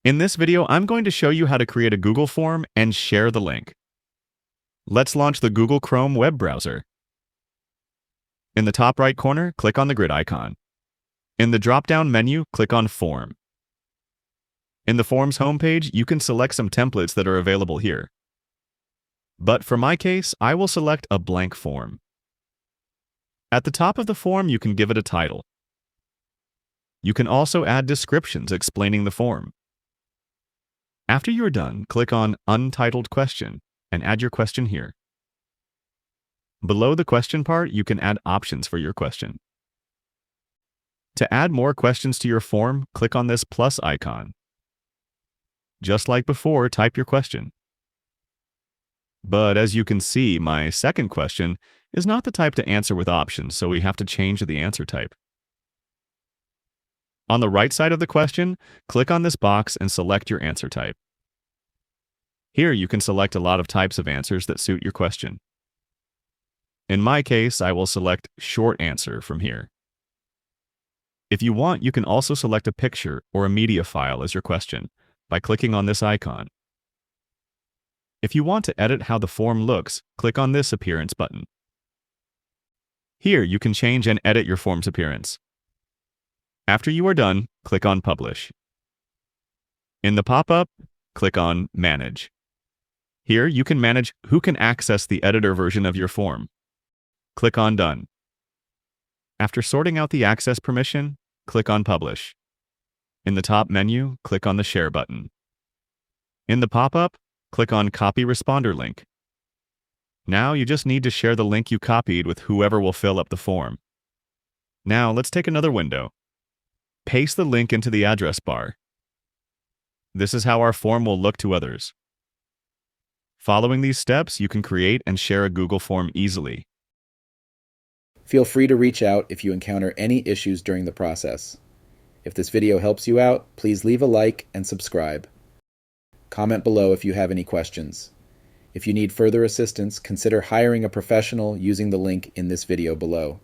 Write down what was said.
In this video, I'm going to show you how to create a Google form and share the link. Let's launch the Google Chrome web browser. In the top right corner, click on the grid icon. In the drop-down menu, click on Form. In the Forms homepage, you can select some templates that are available here. But for my case, I will select a blank form. At the top of the form, you can give it a title. You can also add descriptions explaining the form. After you're done, click on Untitled Question and add your question here. Below the question part, you can add options for your question. To add more questions to your form, click on this plus icon. Just like before, type your question. But as you can see, my second question is not the type to answer with options, so we have to change the answer type. On the right side of the question, click on this box and select your answer type. Here you can select a lot of types of answers that suit your question. In my case, I will select short answer from here. If you want, you can also select a picture or a media file as your question by clicking on this icon. If you want to edit how the form looks, click on this Appearance button. Here you can change and edit your form's appearance. After you are done, click on Publish. In the pop-up, click on Manage. Here you can manage who can access the editor version of your form. Click on Done. After sorting out the access permission, click on Publish. In the top menu, click on the Share button. In the pop-up, click on Copy Responder Link. Now you just need to share the link you copied with whoever will fill up the form. Now let's take another window. Paste the link into the address bar. This is how our form will look to others. Following these steps, you can create and share a Google form easily. Feel free to reach out if you encounter any issues during the process. If this video helps you out, please leave a like and subscribe. Comment below if you have any questions. If you need further assistance, consider hiring a professional using the link in this video below.